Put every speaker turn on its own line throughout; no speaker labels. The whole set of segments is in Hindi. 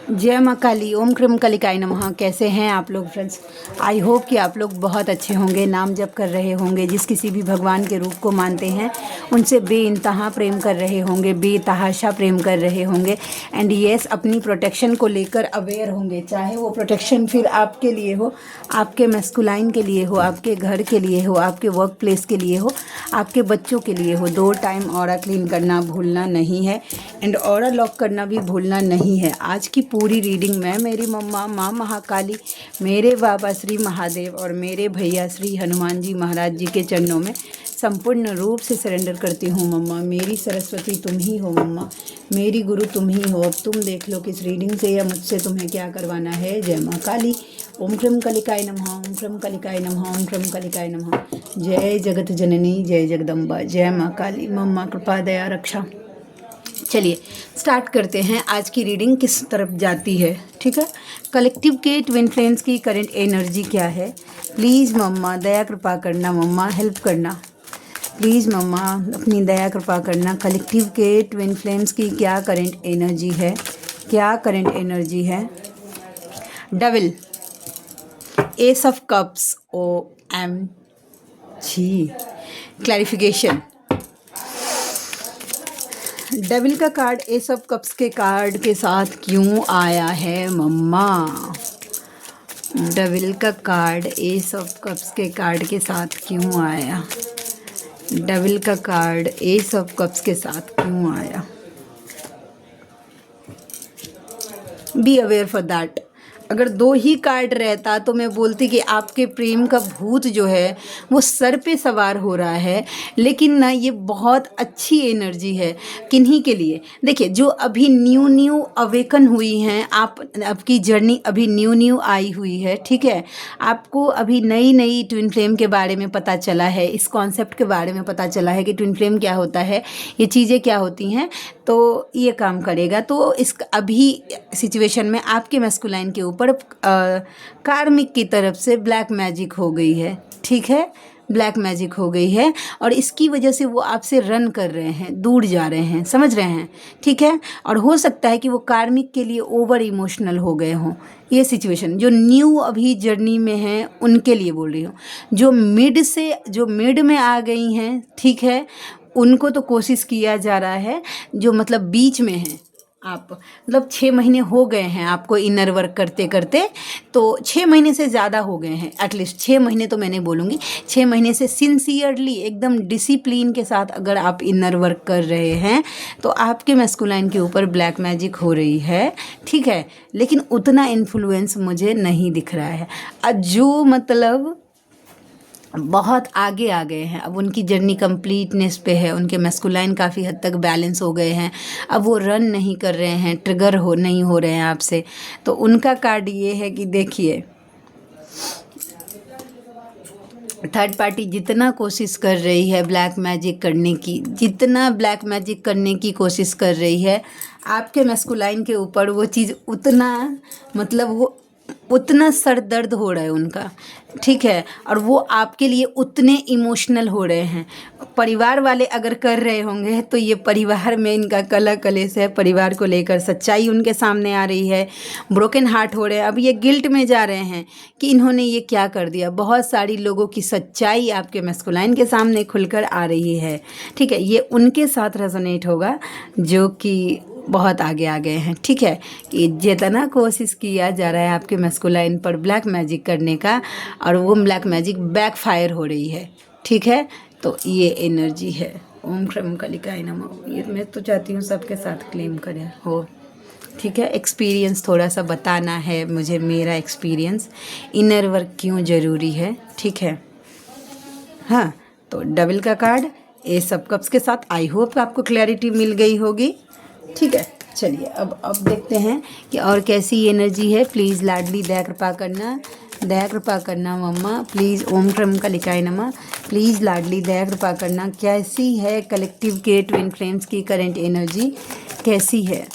जय माँ काली, ओम क्रम कलिकाय नमः। कैसे हैं आप लोग फ्रेंड्स? आई होप कि आप लोग बहुत अच्छे होंगे, नाम जप कर रहे होंगे, जिस किसी भी भगवान के रूप को मानते हैं उनसे बेइंतहा प्रेम कर रहे होंगे, बेतहाशा प्रेम कर रहे होंगे। एंड येस, अपनी प्रोटेक्शन को लेकर अवेयर होंगे, चाहे वो प्रोटेक्शन फिर आपके लिए हो, आपके मैस्कुलाइन के लिए हो, आपके घर के लिए हो, आपके वर्क प्लेस के लिए हो, आपके बच्चों के लिए हो। 2 टाइम ऑरा क्लीन करना भूलना नहीं है एंड ऑरा लॉक करना भी भूलना नहीं है। आज की पूरी रीडिंग में मेरी मम्मा माँ महाकाली, मेरे बाबा श्री महादेव और मेरे भैया श्री हनुमान जी महाराज जी के चरणों में संपूर्ण रूप से सरेंडर करती हूँ। मम्मा मेरी सरस्वती तुम ही हो, मम्मा मेरी गुरु तुम ही हो। अब तुम देख लो कि इस रीडिंग से या मुझसे तुम्हें क्या करवाना है। जय माँ काली, ओम क्रम कलिकाय नमः, ओम क्रम कलिकाय नमः, ओम क्रम कलिकाय नमः। जय जगत जननी, जय जगदम्बा, जय माँ काली। मम्मा कृपा दया रक्षा। चलिए स्टार्ट करते हैं। आज की रीडिंग किस तरफ जाती है, ठीक है? कलेक्टिव के ट्विन फ्लेम्स की करंट एनर्जी क्या है? प्लीज़ मम्मा दया कृपा करना, मम्मा हेल्प करना। प्लीज़ मम्मा अपनी दया कृपा करना। कलेक्टिव के ट्विन फ्लेम्स की क्या करंट एनर्जी है? क्या करंट एनर्जी है? Double, ace of cups, O M G. Clarification, devil का कार्ड एस ऑफ कप्स के कार्ड के साथ क्यों आया है मम्मा? डेविल का कार्ड एस ऑफ कप्स के कार्ड के साथ क्यों आया? डेविल का कार्ड एस ऑफ कप्स के साथ क्यों आया? Be aware for that. अगर 2 ही कार्ड रहता तो मैं बोलती कि आपके प्रेम का भूत जो है वो सर पे सवार हो रहा है, लेकिन ना ये बहुत अच्छी एनर्जी है। किन्हीं के लिए देखिए, जो अभी न्यू अवेकन हुई हैं, आपकी जर्नी अभी न्यू आई हुई है, ठीक है? आपको अभी नई ट्विन फ्लेम के बारे में पता चला है, इस कॉन्सेप्ट के बारे में पता चला है कि ट्विन फ्लेम क्या होता है, ये चीज़ें क्या होती हैं, तो ये काम करेगा। तो इस अभी सिचुएशन में आपके मैस्कुलाइन के ऊपर कार्मिक की तरफ से ब्लैक मैजिक हो गई है, ठीक है? ब्लैक मैजिक हो गई है और इसकी वजह से वो आपसे रन कर रहे हैं, दूर जा रहे हैं, समझ रहे हैं, ठीक है? और हो सकता है कि वो कार्मिक के लिए ओवर इमोशनल हो गए हों। ये सिचुएशन जो न्यू अभी जर्नी में हैं उनके लिए बोल रही हूँ। जो मिड में आ गई हैं, ठीक है, उनको तो कोशिश किया जा रहा है। जो मतलब बीच में हैं आप, मतलब 6 महीने हो गए हैं आपको इनर वर्क करते करते, तो 6 महीने से ज़्यादा हो गए हैं, एटलीस्ट 6 महीने तो मैं नहीं बोलूँगी, 6 महीने से सिंसियरली एकदम डिसिप्लिन के साथ अगर आप इनर वर्क कर रहे हैं तो आपके मैस्कुलाइन के ऊपर ब्लैक मैजिक हो रही है, ठीक है? लेकिन उतना इन्फ्लुएंस मुझे नहीं दिख रहा है। जो मतलब बहुत आगे आ गए हैं, अब उनकी जर्नी कंप्लीटनेस पे है, उनके मैस्कुलाइन काफ़ी हद तक बैलेंस हो गए हैं, अब वो रन नहीं कर रहे हैं, ट्रिगर नहीं हो रहे हैं आपसे। तो उनका कार्ड ये है कि देखिए, थर्ड पार्टी जितना कोशिश कर रही है ब्लैक मैजिक करने की, जितना ब्लैक मैजिक करने की कोशिश कर रही है आपके मैस्कुलाइन के ऊपर, वो चीज़ उतना मतलब वो उतना सर दर्द हो रहा है उनका, ठीक है? और वो आपके लिए उतने इमोशनल हो रहे हैं। परिवार वाले अगर कर रहे होंगे तो ये परिवार में इनका कलह कलेश है, परिवार को लेकर सच्चाई उनके सामने आ रही है, ब्रोकन हार्ट हो रहे हैं। अब ये गिल्ट में जा रहे हैं कि इन्होंने ये क्या कर दिया। बहुत सारी लोगों की सच्चाई आपके मैस्कुलाइन के सामने खुलकर आ रही है, ठीक है? ये उनके साथ रेजोनेट होगा जो कि बहुत आगे आ गए हैं, ठीक है? कि जितना कोशिश किया जा रहा है आपके मैस्कुलाइन पर ब्लैक मैजिक करने का, और वो ब्लैक मैजिक बैकफायर हो रही है, ठीक है? तो ये एनर्जी है। ओम क्रम कलिकाय नमः। ये मैं तो चाहती हूँ सबके साथ क्लेम करें हो, ठीक है? एक्सपीरियंस थोड़ा सा बताना है मुझे, मेरा एक्सपीरियंस, इनर वर्क क्यों ज़रूरी है, ठीक है? हाँ, तो डबल का कार्ड एस ऑफ कप्स के साथ, आई होप आपको क्लैरिटी मिल गई होगी, ठीक है? चलिए अब देखते हैं कि और कैसी एनर्जी है। प्लीज़ लाडली दया कृपा करना, दया कृपा करना मम्मा, प्लीज़ ओम क्रम कलिकाय नमः। प्लीज़ लाडली दया कृपा करना। कैसी है कलेक्टिव के ट्विन फ्लेम्स की करंट एनर्जी, कैसी है?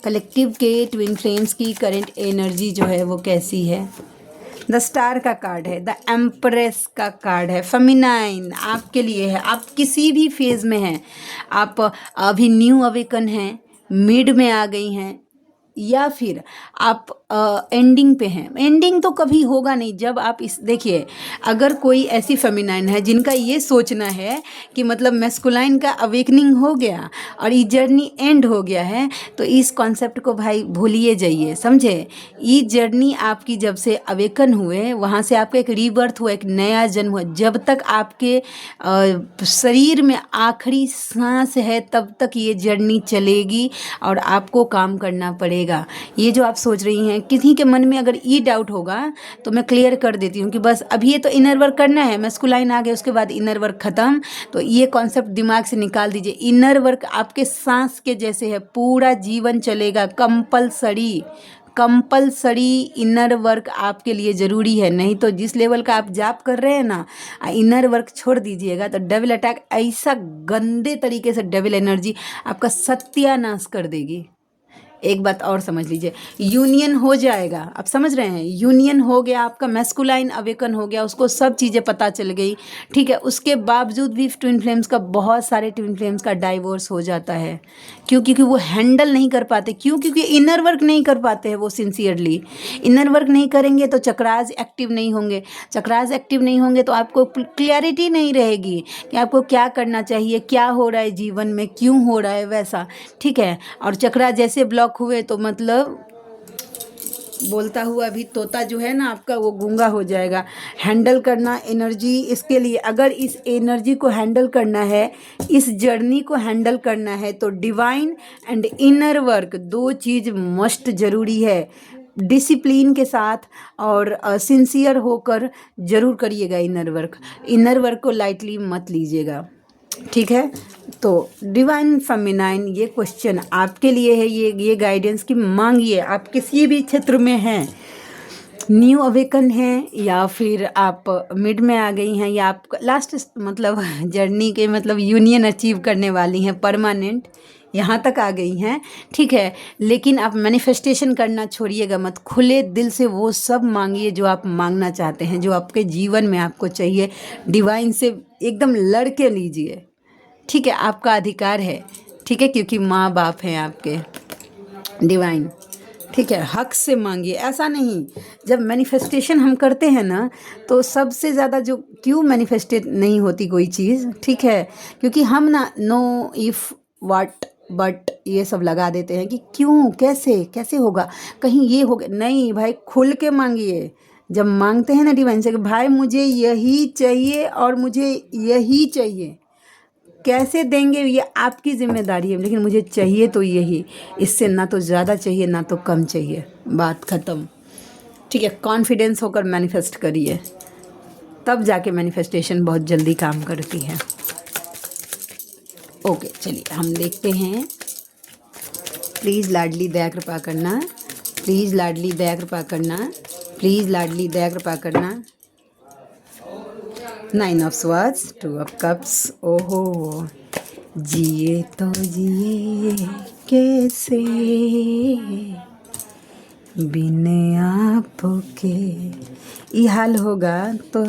कलेक्टिव के ट्विन फ्लेम्स की करंट एनर्जी जो है वो कैसी है? द स्टार का कार्ड है, द एम्प्रेस का कार्ड है, फेमिनाइन आपके लिए है। आप किसी भी फेज़ में हैं, आप अभी न्यू अवेकन हैं, मिड में आ गई हैं, या फिर आप एंडिंग पे हैं। एंडिंग तो कभी होगा नहीं जब आप इस देखिए, अगर कोई ऐसी फेमिनाइन है जिनका ये सोचना है कि मतलब मैस्कुलाइन का अवेकनिंग हो गया और ये जर्नी एंड हो गया है, तो इस कॉन्सेप्ट को भाई भूलिए जाइए, समझे। ये जर्नी आपकी जब से अवेकन हुए, वहाँ से आपका एक रीबर्थ हुआ, एक नया जन्म हुआ। जब तक आपके शरीर में आखिरी सांस है तब तक ये जर्नी चलेगी और आपको काम करना पड़ेगा। ये जो आप सोच रही हैं, किसी के मन में अगर ये डाउट होगा तो मैं क्लियर कर देती हूँ कि बस अभी ये तो इनर वर्क करना है, मैस्कुलाइन आ गया उसके बाद इनर वर्क ख़त्म, तो ये कॉन्सेप्ट दिमाग से निकाल दीजिए। इनर वर्क आपके सांस के जैसे है, पूरा जीवन चलेगा, कंपलसरी कंपलसरी इनर वर्क आपके लिए ज़रूरी है। नहीं तो जिस लेवल का आप जाप कर रहे हैं ना, इनर वर्क छोड़ दीजिएगा तो डेविल अटैक, ऐसा गंदे तरीके से डेविल एनर्जी आपका सत्यानाश कर देगी। एक बात और समझ लीजिए, यूनियन हो जाएगा, आप समझ रहे हैं, यूनियन हो गया आपका, मैस्कुलाइन अवेकन हो गया, उसको सब चीज़ें पता चल गई, ठीक है। उसके बावजूद भी ट्विन फ्लेम्स का, बहुत सारे ट्विन फ्लेम्स का डाइवोर्स हो जाता है। क्यों? क्योंकि वो हैंडल नहीं कर पाते। क्यों? क्योंकि इनर वर्क नहीं कर पाते हैं वो सिंसियरली। इनर वर्क नहीं करेंगे तो चक्रास एक्टिव नहीं होंगे, चक्रास एक्टिव नहीं होंगे तो आपको क्लियरिटी नहीं रहेगी कि आपको क्या करना चाहिए, क्या हो रहा है जीवन में, क्यों हो रहा है वैसा, ठीक है। और चक्रा जैसे ब्लॉक हुए तो मतलब बोलता हुआ भी तोता जो है ना आपका, वो गूंगा हो जाएगा। हैंडल करना एनर्जी, इसके लिए अगर इस एनर्जी को हैंडल करना है, इस जर्नी को हैंडल करना है, तो डिवाइन एंड इनर वर्क दो चीज़ मस्ट ज़रूरी है। डिसिप्लिन के साथ और सिंसियर होकर ज़रूर करिएगा इनर वर्क। इनर वर्क को लाइटली मत लीजिएगा, ठीक है। तो डिवाइन फेमिनाइन, ये क्वेश्चन आपके लिए है, ये गाइडेंस की मांगिए। आप किसी भी क्षेत्र में हैं, न्यू अवेकन हैं या फिर आप मिड में आ गई हैं, या आप लास्ट मतलब जर्नी के मतलब यूनियन अचीव करने वाली हैं, परमानेंट यहाँ तक आ गई हैं, ठीक है। लेकिन आप मैनिफेस्टेशन करना छोड़िएगा मत, खुले दिल से वो सब मांगिए जो आप मांगना चाहते हैं, जो आपके जीवन में आपको चाहिए। डिवाइन से एकदम लड़ के लीजिए, ठीक है, आपका अधिकार है, ठीक है, क्योंकि माँ बाप हैं आपके डिवाइन, ठीक है। हक से मांगिए, ऐसा नहीं। जब मैनिफेस्टेशन हम करते हैं ना, तो सबसे ज़्यादा जो क्यों मैनिफेस्टेट नहीं होती कोई चीज़, ठीक है, क्योंकि हम ना नो, इफ़, व्हाट, बट ये सब लगा देते हैं कि क्यों, कैसे कैसे होगा, कहीं ये हो गया। नहीं भाई, खुल के मांगिए। जब मांगते हैं ना डिवाइन से कि भाई मुझे यही चाहिए और मुझे यही चाहिए, कैसे देंगे ये आपकी जिम्मेदारी है, लेकिन मुझे चाहिए तो यही, इससे ना तो ज़्यादा चाहिए ना तो कम चाहिए, बात ख़त्म, ठीक है। कॉन्फिडेंस होकर मैनिफेस्ट करिए, तब जाके मैनिफेस्टेशन बहुत जल्दी काम करती है। ओके, चलिए हम देखते हैं। प्लीज़ लाडली दया कृपा करना, प्लीज़ लाडली दया कृपा करना, प्लीज़ लाडली दया कृपा करना। 9 ऑफ स्वर्ड्स, 2 ऑफ कप्स। ओहो, जिए तो जिए कैसे बिन आपके, ये हाल होगा। तो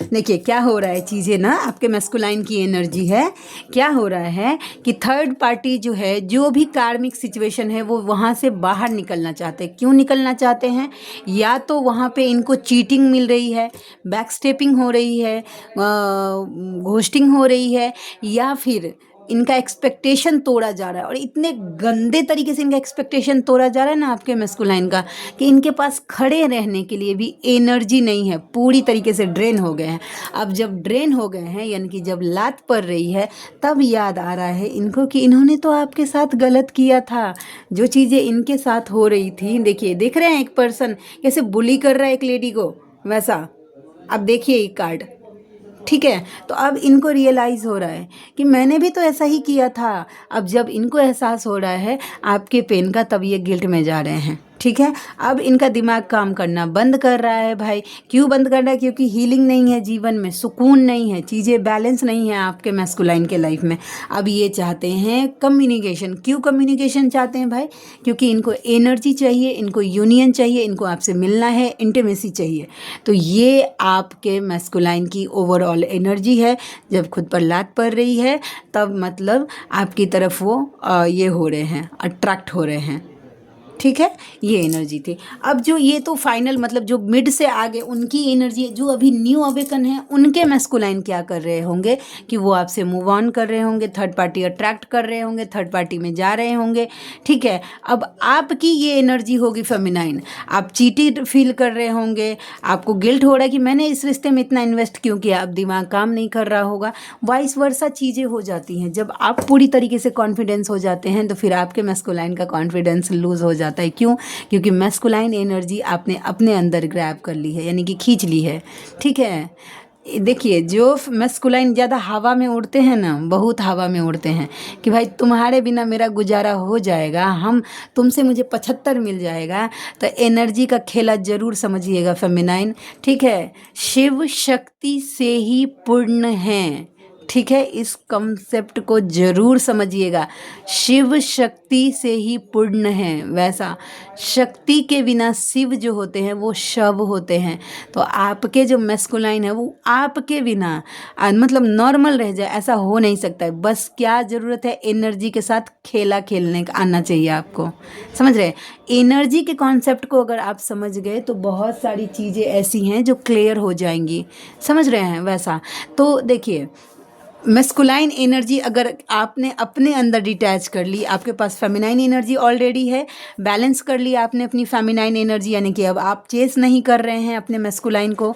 देखिए क्या हो रहा है, चीज़ें ना आपके मैस्कुलाइन की एनर्जी है। क्या हो रहा है कि थर्ड पार्टी जो है, जो भी कार्मिक सिचुएशन है, वो वहाँ से बाहर निकलना चाहते हैं। क्यों निकलना चाहते हैं? या तो वहाँ पे इनको चीटिंग मिल रही है, बैकस्टेपिंग हो रही है, घोस्टिंग हो रही है, या फिर इनका एक्सपेक्टेशन तोड़ा जा रहा है। और इतने गंदे तरीके से इनका एक्सपेक्टेशन तोड़ा जा रहा है ना आपके मैस्कुलाइन का, कि इनके पास खड़े रहने के लिए भी एनर्जी नहीं है, पूरी तरीके से ड्रेन हो गए हैं। अब जब ड्रेन हो गए हैं, यानी कि जब लात पड़ रही है, तब याद आ रहा है इनको कि इन्होंने तो आपके साथ गलत किया था। जो चीज़ें इनके साथ हो रही थी, देखिए, देख रहे हैं एक पर्सन कैसे बुली कर रहा है एक लेडी को, वैसा। अब देखिए ये कार्ड, ठीक है। तो अब इनको रियलाइज़ हो रहा है कि मैंने भी तो ऐसा ही किया था। अब जब इनको एहसास हो रहा है आपके पेन का, तब ये गिल्ट में जा रहे हैं, ठीक है। अब इनका दिमाग काम करना बंद कर रहा है भाई। क्यों बंद कर रहा है? क्योंकि हीलिंग नहीं है जीवन में, सुकून नहीं है, चीज़ें बैलेंस नहीं है आपके मैस्कुलाइन के लाइफ में। अब ये चाहते हैं कम्युनिकेशन। क्यों कम्युनिकेशन चाहते हैं भाई? क्योंकि इनको एनर्जी चाहिए, इनको यूनियन चाहिए, इनको आपसे मिलना है, इंटीमेसी चाहिए। तो ये आपके मैस्कुलाइन की ओवरऑल एनर्जी है। जब खुद पर लात पड़ रही है, तब मतलब आपकी तरफ वो ये हो रहे हैं, अट्रैक्ट हो रहे हैं, ठीक है, ये एनर्जी थी। अब जो ये तो फाइनल मतलब जो मिड से आगे उनकी एनर्जी, जो अभी न्यू अवेकन है उनके मैस्कुलाइन क्या कर रहे होंगे कि वो आपसे मूव ऑन कर रहे होंगे, थर्ड पार्टी अट्रैक्ट कर रहे होंगे, थर्ड पार्टी में जा रहे होंगे। ठीक है, अब आपकी ये एनर्जी होगी फेमिनाइन, आप चीटिड फील कर रहे होंगे, आपको गिल्ट हो रहा है कि मैंने इस रिश्ते में इतना इन्वेस्ट क्यों किया, अब दिमाग काम नहीं कर रहा होगा, वाइस वर्सा चीज़ें हो जाती हैं। जब आप पूरी तरीके से कॉन्फिडेंस हो जाते हैं तो फिर आपके मैस्कुलाइन का कॉन्फिडेंस लूज़ हो जाता है। क्यों? क्योंकि मैस्कुलाइन एनर्जी आपने अपने अंदर ग्रैब कर ली है, यानी कि खींच ली है। ठीक है, देखिए जो मैस्कुलाइन ज़्यादा हवा में उड़ते हैं ना, बहुत हवा में उड़ते हैं कि भाई तुम्हारे बिना मेरा गुजारा हो जाएगा, हम तुमसे मुझे 75 मिल जाएगा, तो एनर्जी का खेला ज़रूर समझिएगा फेमिनाइन। ठीक है, शिव शक्ति से ही पूर्ण हैं। ठीक है, इस कॉन्सेप्ट को जरूर समझिएगा, शिव शक्ति से ही पूर्ण है। वैसा शक्ति के बिना शिव जो होते हैं वो शव होते हैं। तो आपके जो मैस्कुलाइन है वो आपके बिना मतलब नॉर्मल रह जाए, ऐसा हो नहीं सकता है। बस क्या ज़रूरत है, एनर्जी के साथ खेला खेलने का आना चाहिए आपको। समझ रहे हैं? एनर्जी के कॉन्सेप्ट को अगर आप समझ गए तो बहुत सारी चीज़ें ऐसी हैं जो क्लियर हो जाएंगी। समझ रहे हैं? वैसा तो देखिए, मैस्कुलाइन एनर्जी अगर आपने अपने अंदर डिटैच कर ली, आपके पास फेमिनाइन एनर्जी ऑलरेडी है, बैलेंस कर ली आपने अपनी फेमिनाइन एनर्जी, यानी कि अब आप चेस नहीं कर रहे हैं अपने मैस्कुलाइन को,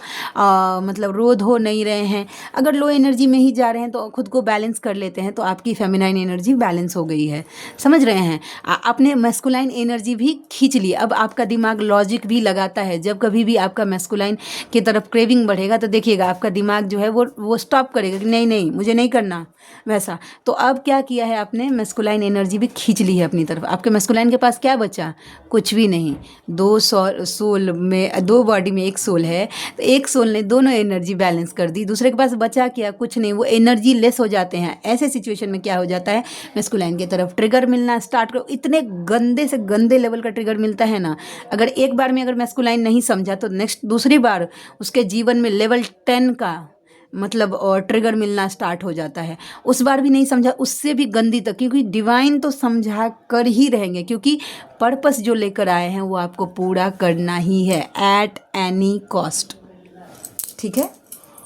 मतलब रोध हो नहीं रहे हैं। अगर लो एनर्जी में ही जा रहे हैं तो खुद को बैलेंस कर लेते हैं, तो आपकी फेमिनाइन एनर्जी बैलेंस हो गई है। समझ रहे हैं? आपने मैस्कुलाइन एनर्जी भी खींच ली। अब आपका दिमाग लॉजिक भी लगाता है। जब कभी भी आपका मैस्कुलाइन की तरफ क्रेविंग बढ़ेगा तो देखिएगा आपका दिमाग जो है वो स्टॉप करेगा कि नहीं नहीं मुझे नहीं करना। वैसा तो अब क्या किया है आपने, मैस्कुलाइन एनर्जी भी खींच ली है अपनी तरफ। आपके मैस्कुलाइन के पास क्या बचा? कुछ भी नहीं। दो सोल में, दो बॉडी में एक सोल है, तो एक सोल ने दोनों एनर्जी बैलेंस कर दी, दूसरे के पास बचा क्या? कुछ नहीं। वो एनर्जी लेस हो जाते हैं। ऐसे सिचुएशन में क्या हो जाता है, मैस्कुलाइन की तरफ ट्रिगर मिलना स्टार्ट करो। इतने गंदे से गंदे लेवल का ट्रिगर मिलता है ना, अगर एक बार में अगर मैस्कुलाइन नहीं समझा तो नेक्स्ट दूसरी बार उसके जीवन में लेवल 10 का मतलब और ट्रिगर मिलना स्टार्ट हो जाता है। उस बार भी नहीं समझा, उससे भी गंदी तक, क्योंकि डिवाइन तो समझा कर ही रहेंगे, क्योंकि पर्पस जो लेकर आए हैं वो आपको पूरा करना ही है एट एनी कॉस्ट। ठीक है,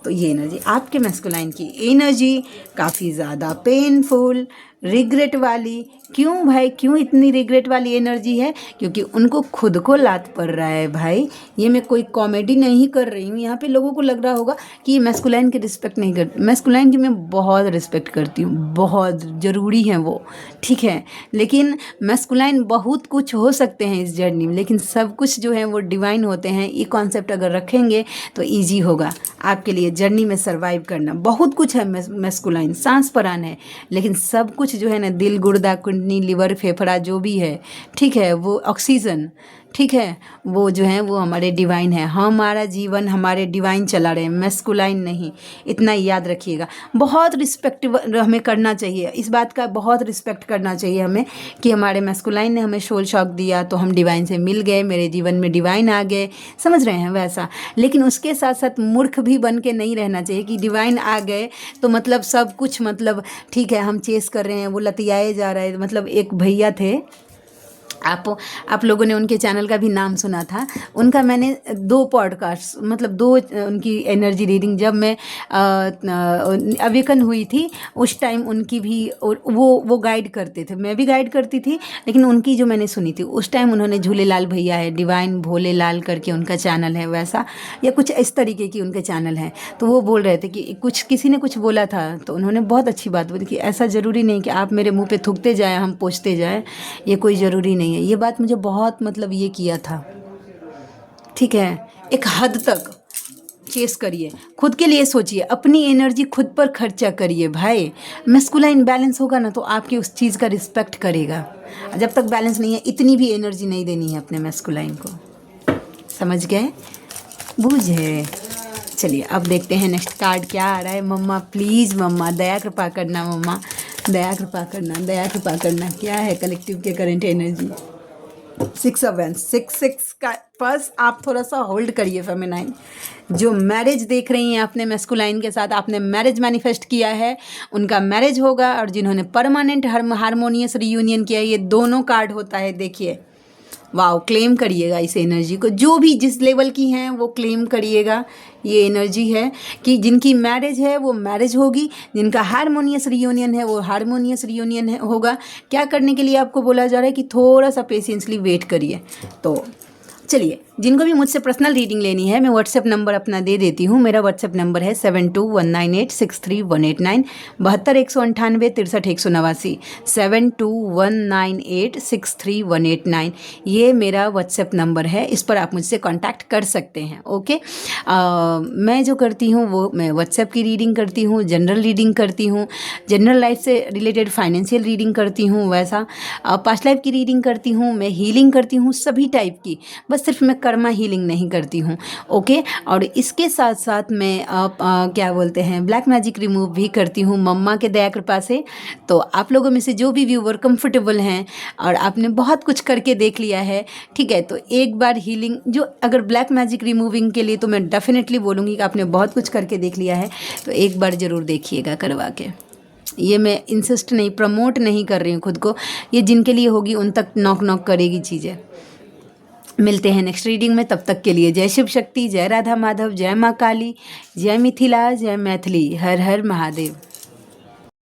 तो ये एनर्जी आपके मैस्कुलाइन की एनर्जी काफ़ी ज़्यादा पेनफुल, रिग्रेट वाली। क्यों भाई, क्यों इतनी रिग्रेट वाली एनर्जी है? क्योंकि उनको खुद को लात पड़ रहा है भाई। ये मैं कोई कॉमेडी नहीं कर रही हूँ। यहाँ पे लोगों को लग रहा होगा कि मैस्कुलाइन की रिस्पेक्ट नहीं करती। मैस्कुलाइन की मैं बहुत रिस्पेक्ट करती हूँ, बहुत ज़रूरी है वो। ठीक है, लेकिन मैस्कुलाइन बहुत कुछ हो सकते हैं इस जर्नी में, लेकिन सब कुछ जो है वो डिवाइन होते हैं। ये कॉन्सेप्ट अगर रखेंगे तो ईजी होगा आपके लिए जर्नी में सर्वाइव करना। बहुत कुछ है मैस्कुलाइन, सांस परान है, लेकिन सब कुछ जो है ना, दिल, गुर्दा, कुंडली, लिवर, फेफड़ा जो भी है, ठीक है, वो ऑक्सीजन, ठीक है, वो जो है वो हमारे डिवाइन है। हमारा जीवन हमारे डिवाइन चला रहे हैं, मैस्कुलाइन नहीं। इतना याद रखिएगा। बहुत रिस्पेक्ट हमें करना चाहिए, इस बात का बहुत रिस्पेक्ट करना चाहिए हमें कि हमारे मैस्कुलाइन ने हमें सोल शॉक दिया तो हम डिवाइन से मिल गए, मेरे जीवन में डिवाइन आ गए। समझ रहे हैं? वैसा, लेकिन उसके साथ साथ मूर्ख भी बन के नहीं रहना चाहिए कि डिवाइन आ गए तो मतलब सब कुछ मतलब ठीक है, हम चेस कर रहे हैं, वो लतियाए जा रहे हैं। मतलब एक भैया थे, आप लोगों ने उनके चैनल का भी नाम सुना था। उनका मैंने 2 पॉडकास्ट मतलब 2 उनकी एनर्जी रीडिंग, जब मैं अवेकन हुई थी उस टाइम उनकी भी वो गाइड करते थे, मैं भी गाइड करती थी, लेकिन उनकी जो मैंने सुनी थी उस टाइम, उन्होंने झूलेलाल भैया है, डिवाइन भोले लाल करके उनका चैनल है वैसा, या कुछ इस तरीके की उनके चैनल हैं। तो वो बोल रहे थे कि कुछ किसी ने कुछ बोला था, तो उन्होंने बहुत अच्छी बात बोली कि ऐसा ज़रूरी नहीं कि आप मेरे मुँह पे थूकते जाएँ, हम पोंछते जाएँ, ये कोई ज़रूरी नहीं है। ये बात मुझे बहुत मतलब ये किया था। ठीक है, एक हद तक चेस करिए, खुद के लिए सोचिए, अपनी एनर्जी खुद पर खर्चा करिए भाई। मैस्कुलाइन बैलेंस होगा ना तो आपकी उस चीज़ का रिस्पेक्ट करेगा। जब तक बैलेंस नहीं है, इतनी भी एनर्जी नहीं देनी है अपने मैस्कुलाइन को। समझ गए? बूझे? चलिए अब देखते हैं नेक्स्ट कार्ड क्या आ रहा है। मम्मा प्लीज़, मम्मा दया कृपा करना, मम्मा दया कृपा करना, दया कृपा करना। क्या है कलेक्टिव के करंट एनर्जी? 6 ऑफ वैंड्स, 6 का फर्स्ट आप थोड़ा सा होल्ड करिए फेमिनाइन। जो मैरिज देख रही हैं अपने मैस्कुलाइन के साथ, आपने मैरिज मैनिफेस्ट किया है, उनका मैरिज होगा। और जिन्होंने परमानेंट हारमोनियस रियूनियन किया है, ये दोनों कार्ड होता है। देखिए वाओ, क्लेम करिएगा इस एनर्जी को, जो भी जिस लेवल की हैं वो क्लेम करिएगा। ये एनर्जी है कि जिनकी मैरिज है वो मैरिज होगी, जिनका हारमोनियस रियूनियन है वो हारमोनियस रियूनियन होगा। क्या करने के लिए आपको बोला जा रहा है कि थोड़ा सा पेशेंसली वेट करिए। तो चलिए, जिनको भी मुझसे पर्सनल रीडिंग लेनी है मैं व्हाट्सएप नंबर अपना दे देती हूँ। मेरा व्हाट्सएप नंबर है 7219863189, 72 198 63 189, 7219863189। ये मेरा व्हाट्सएप नंबर है, इस पर आप मुझसे कांटेक्ट कर सकते हैं। ओके, मैं जो करती हूँ वो मैं व्हाट्सएप की रीडिंग करती हूँ, जनरल रीडिंग करती हूँ, जनरल लाइफ से रिलेटेड फाइनेंशियल रीडिंग करती हूँ, वैसा पास्ट लाइफ की रीडिंग करती हूँ, मैं हीलिंग करती हूँ सभी टाइप की, बस सिर्फ मैं कर्मा हीलिंग नहीं करती हूँ। ओके, और इसके साथ साथ मैं क्या बोलते हैं ब्लैक मैजिक रिमूव भी करती हूँ मम्मा के दया कृपा से। तो आप लोगों में से जो भी व्यूवर कंफर्टेबल हैं और आपने बहुत कुछ करके देख लिया है, ठीक है, तो एक बार हीलिंग जो अगर ब्लैक मैजिक रिमूविंग के लिए तो मैं डेफिनेटली बोलूँगी कि आपने बहुत कुछ करके देख लिया है, तो एक बार ज़रूर देखिएगा करवा के। ये मैं इंसिस्ट नहीं, प्रमोट नहीं कर रही हूँ खुद को, ये जिनके लिए होगी उन तक नॉक नॉक करेगी चीज़ें। मिलते हैं नेक्स्ट रीडिंग में, तब तक के लिए जय शिव शक्ति, जय राधा माधव, जय माँ काली, जय मिथिला, जय मैथिली, हर हर महादेव।